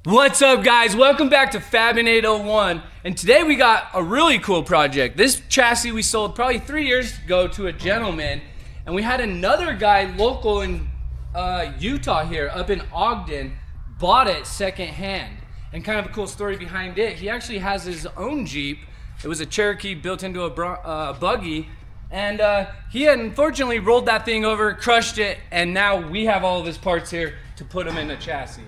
What's up, guys? Welcome back to FABN801, and today we got a really cool project. This chassis we sold probably 3 years ago to a gentleman, and we had another guy local in Utah here, up in Ogden, bought it secondhand. And kind of a cool story behind it, he actually has his own Jeep. It was a Cherokee built into a buggy, and he had unfortunately rolled that thing over, crushed it, and now we have all of his parts here to put them in a chassis.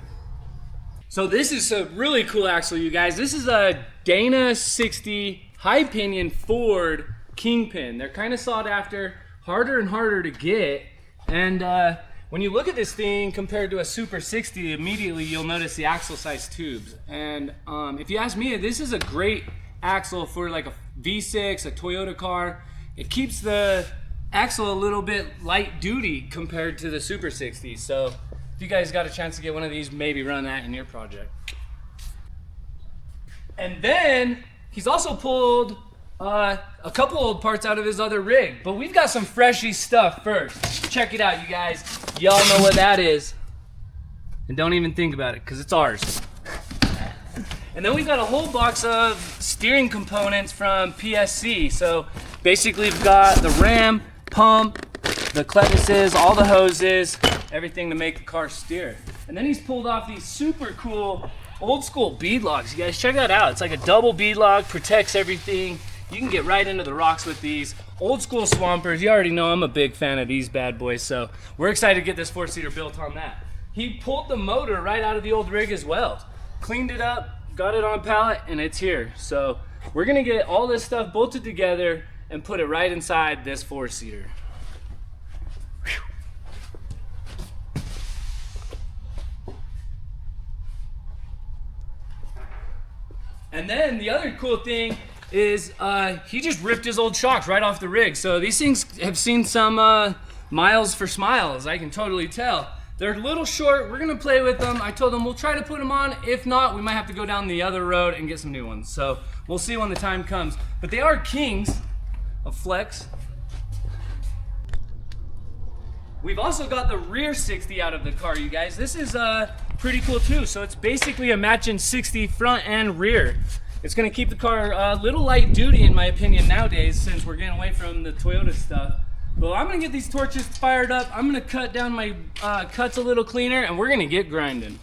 So this is a really cool axle, you guys. This is a Dana 60 high pinion Ford Kingpin. They're kind of sought after, harder and harder to get. And when you look at this thing compared to a Super 60, immediately you'll notice the axle size tubes. And if you ask me, this is a great axle for like a V6, a Toyota car. It keeps the axle a little bit light duty compared to the Super 60. So if you guys got a chance to get one of these, maybe run that in your project. And then he's also pulled a couple old parts out of his other rig, but we've got some freshy stuff first. Check it out, you guys. Y'all know what that is. And don't even think about it, because it's ours. And then we've got a whole box of steering components from PSC. So basically we've got the ram, pump, the clevises, all the hoses, everything to make the car steer. And then he's pulled off these super cool old school bead locks. You guys check that out. It's like a double bead lock, protects everything. You can get right into the rocks with these. Old school swampers. You already know I'm a big fan of these bad boys, so we're excited to get this 4-seater built on that. He pulled the motor right out of the old rig as well. Cleaned it up, got it on a pallet, and it's here. So we're gonna get all this stuff bolted together and put it right inside this 4-seater. And then the other cool thing is he just ripped his old shocks right off the rig. So these things have seen some miles for smiles, I can totally tell. They're a little short, we're gonna play with them. I told them we'll try to put them on. If not, we might have to go down the other road and get some new ones. So we'll see when the time comes. But they are kings of flex. We've also got the rear 60 out of the car, you guys. This is pretty cool too. So it's basically a matching 60 front and rear. It's gonna keep the car a little light duty in my opinion nowadays, since we're getting away from the Toyota stuff. But I'm gonna get these torches fired up. I'm gonna cut down my cuts a little cleaner, and we're gonna get grinding.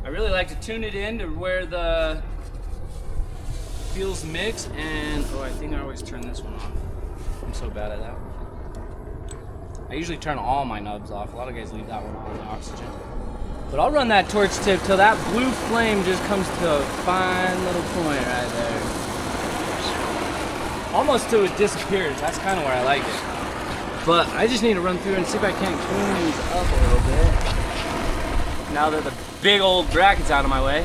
I really like to tune it in to where the feels mix, and oh, I think I always turn this one off. I'm so bad at that one. I usually turn all my nubs off. A lot of guys leave that one on, the oxygen. But I'll run that torch tip till that blue flame just comes to a fine little point right there. Almost till it disappears. That's kind of where I like it. But I just need to run through and see if I can't clean these up a little bit. Now that the big old bracket's out of my way.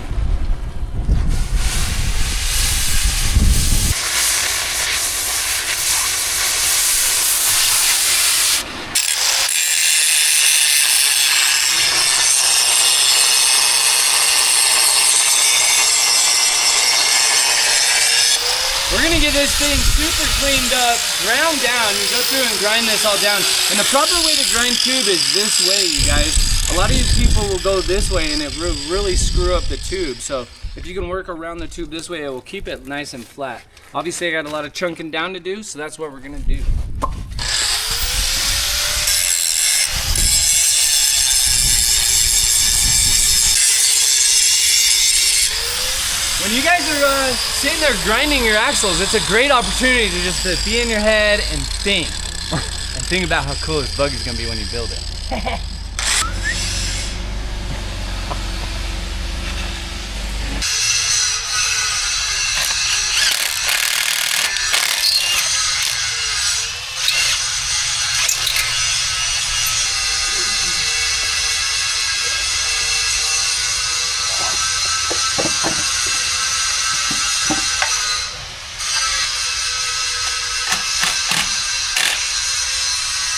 We're gonna get this thing super cleaned up, ground down. You go through and grind this all down. And the proper way to grind tube is this way, you guys. A lot of these people will go this way and it will really screw up the tube. So if you can work around the tube this way, it will keep it nice and flat. Obviously I got a lot of chunking down to do, so that's what we're gonna do. When you guys are sitting there grinding your axles, it's a great opportunity to just be in your head and think. And think about how cool this buggy's gonna be when you build it.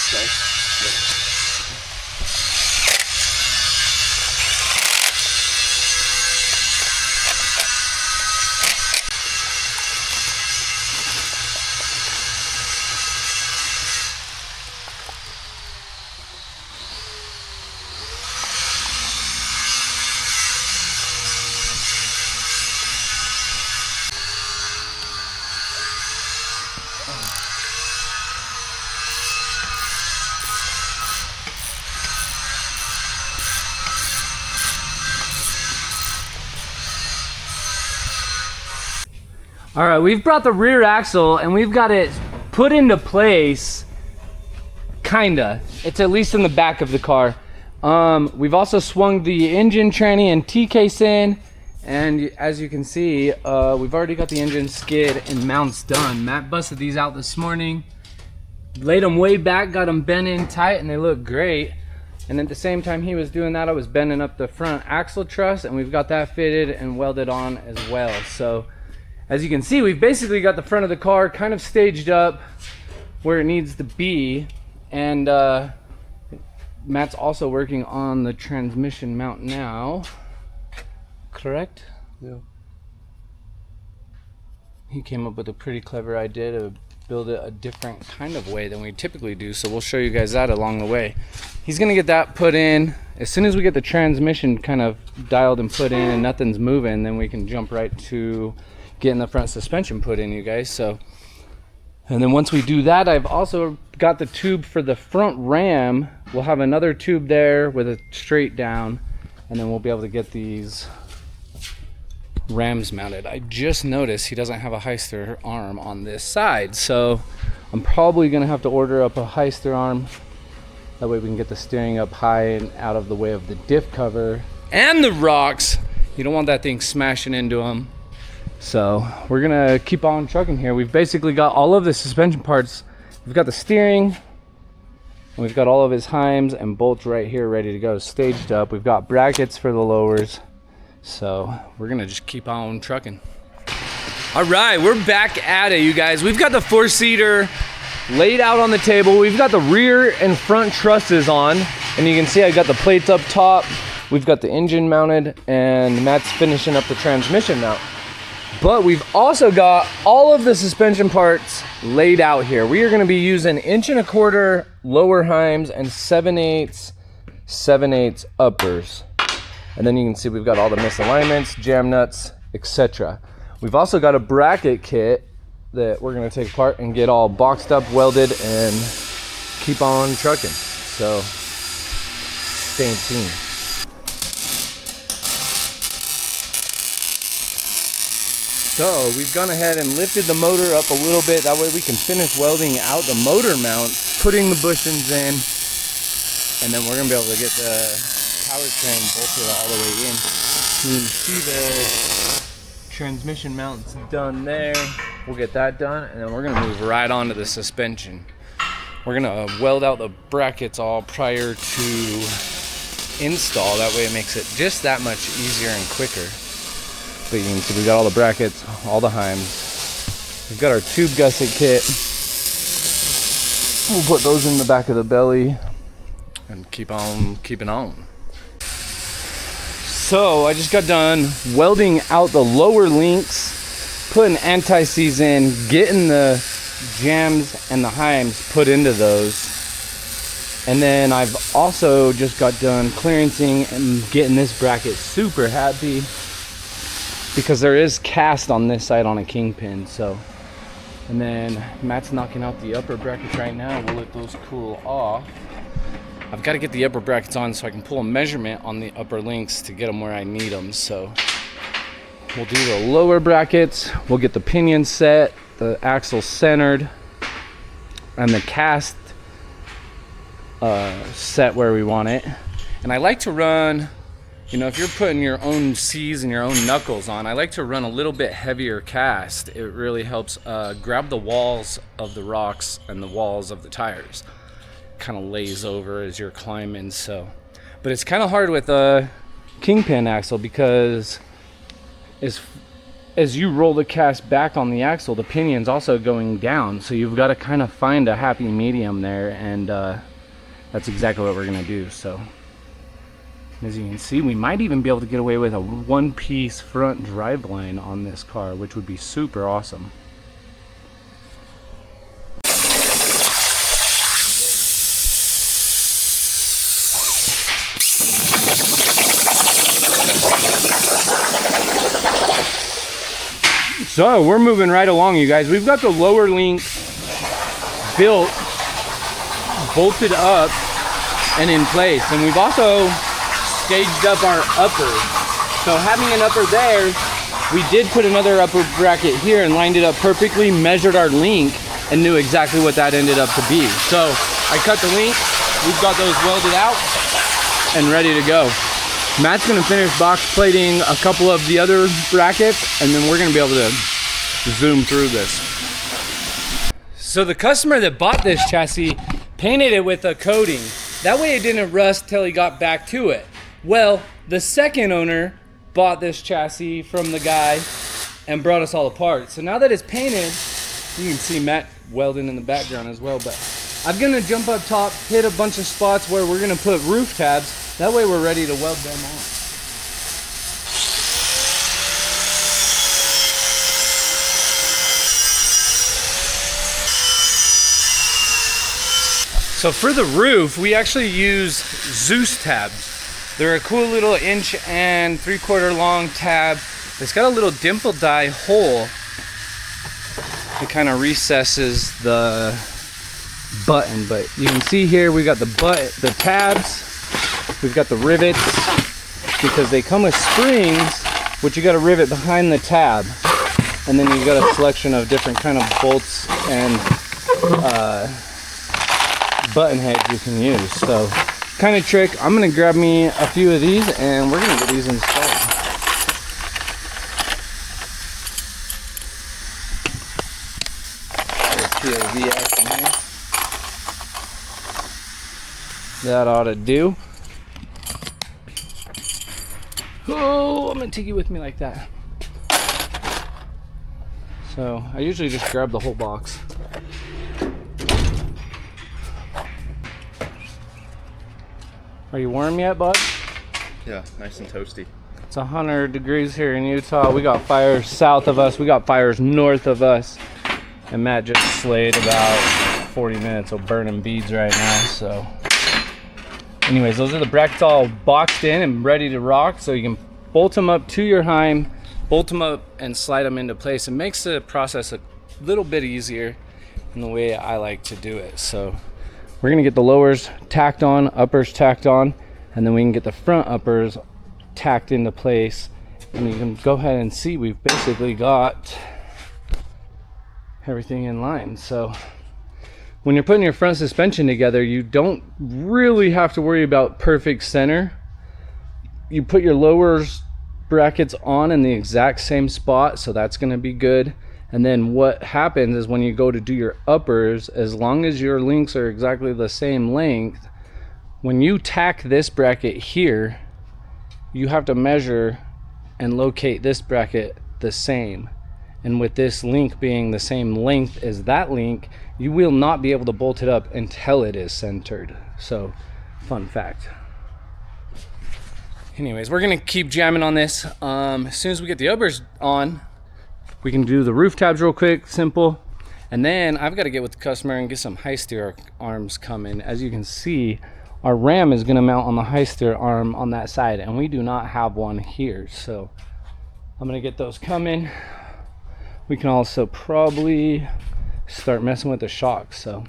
Okay. All right, we've brought the rear axle and we've got it put into place, kinda. It's at least in the back of the car. We've also swung the engine tranny and T-case in, and as you can see, we've already got the engine skid and mounts done. Matt busted these out this morning, laid them way back, got them bent in tight, and they look great. And at the same time he was doing that, I was bending up the front axle truss, and we've got that fitted and welded on as well. So as you can see, we've basically got the front of the car kind of staged up where it needs to be. And Matt's also working on the transmission mount now, correct? Yeah. He came up with a pretty clever idea to build it a different kind of way than we typically do, so we'll show you guys that along the way. He's gonna get that put in. As soon as we get the transmission kind of dialed and put in and nothing's moving, then we can jump right to getting the front suspension put in, you guys. So, and then once we do that, I've also got the tube for the front ram. We'll have another tube there with a straight down, and then we'll be able to get these rams mounted. I just noticed he doesn't have a Heister arm on this side, so I'm probably gonna have to order up a Heister arm. That way we can get the steering up high and out of the way of the diff cover and the rocks. You don't want that thing smashing into them. So we're gonna keep on trucking here. We've basically got all of the suspension parts. We've got the steering, and we've got all of his heims and bolts right here ready to go, staged up. We've got brackets for the lowers. So we're gonna just keep on trucking. All right, we're back at it, you guys. We've got the 4-seater laid out on the table. We've got the rear and front trusses on, and you can see I got the plates up top. We've got the engine mounted, and Matt's finishing up the transmission mount. But we've also got all of the suspension parts laid out here. We are gonna be using 1.25 inch lower heims and 7/8 uppers. And then you can see we've got all the misalignments, jam nuts, etc. We've also got a bracket kit that we're gonna take apart and get all boxed up, welded, and keep on trucking. So stay tuned. So we've gone ahead and lifted the motor up a little bit. That way we can finish welding out the motor mounts, putting the bushings in, and then we're gonna be able to get the powertrain bolted all the way in. You can see the transmission mounts done there. We'll get that done, and then we're gonna move right on to the suspension. We're gonna weld out the brackets all prior to install. That way it makes it just that much easier and quicker. But you can see we got all the brackets, all the heims. We've got our tube gusset kit. We'll put those in the back of the belly and keep on keeping on. So I just got done welding out the lower links, putting anti-seize in, getting the jams and the heims put into those. And then I've also just got done clearancing and getting this bracket super happy because there is cast on this side on a kingpin. So, and then Matt's knocking out the upper brackets right now. We'll let those cool off. I've got to get the upper brackets on so I can pull a measurement on the upper links to get them where I need them. So we'll do the lower brackets. We'll get the pinion set, the axle centered, and the cast set where we want it. And I like to run, you know, if you're putting your own C's and your own knuckles on, I like to run a little bit heavier cast. It really helps grab the walls of the rocks and the walls of the tires. Kind of lays over as you're climbing. So, but it's kind of hard with a kingpin axle because as you roll the cast back on the axle, the pinion's also going down, so you've got to kind of find a happy medium there, and that's exactly what we're gonna do. So as you can see, we might even be able to get away with a one-piece front driveline on this car, which would be super awesome. So we're moving right along, you guys. We've got the lower links built, bolted up, and in place. And we've also staged up our upper. So having an upper there we did put another upper bracket here and lined it up perfectly, measured our link, and knew exactly what that ended up to be. So I cut the link, we've got those welded out and ready to go. Matt's gonna finish box plating a couple of the other brackets, and then we're gonna be able to zoom through this. So the customer that bought this chassis painted it with a coating. That way it didn't rust till he got back to it. Well, the second owner bought this chassis from the guy and brought us all the parts. So now that it's painted, you can see Matt welding in the background as well, but I'm gonna jump up top, hit a bunch of spots where we're gonna put roof tabs. That way we're ready to weld them on. So for the roof, we actually use Zeus tabs. They're a cool little 1 3/4 inch long tab. It's got a little dimple die hole. It kind of recesses the button, but you can see here we got the tabs. We've got the rivets because they come with springs, which you got to rivet behind the tab, and then you got a selection of different kind of bolts and button heads you can use. So kind of trick. I'm gonna grab me a few of these and we're gonna get these installed. POV action here. That ought to do. Oh, I'm gonna take you with me like that. So I usually just grab the whole box. Are you warm yet, bud? Yeah, nice and toasty. It's 100 degrees here in Utah. We got fires south of us. We got fires north of us. And Matt just slayed about 40 minutes of burning beads right now. So anyways, those are the brackets all boxed in and ready to rock. So you can bolt them up to your Heim, bolt them up and slide them into place. It makes the process a little bit easier in the way I like to do it. So we're gonna get the lowers tacked on, uppers tacked on, and then we can get the front uppers tacked into place. And you can go ahead and see we've basically got everything in line. So when you're putting your front suspension together, you don't really have to worry about perfect center. You put your lowers brackets on in the exact same spot, so that's gonna be good. And then what happens is when you go to do your uppers, as long as your links are exactly the same length, when you tack this bracket here, you have to measure and locate this bracket the same. And with this link being the same length as that link, you will not be able to bolt it up until it is centered. So, fun fact. Anyways, we're gonna keep jamming on this. As soon as we get the uppers on, we can do the roof tabs real quick, simple. And then I've got to get with the customer and get some high steer arms coming. As you can see, our ram is going to mount on the high steer arm on that side, and we do not have one here. So I'm going to get those coming. We can also probably start messing with the shocks. So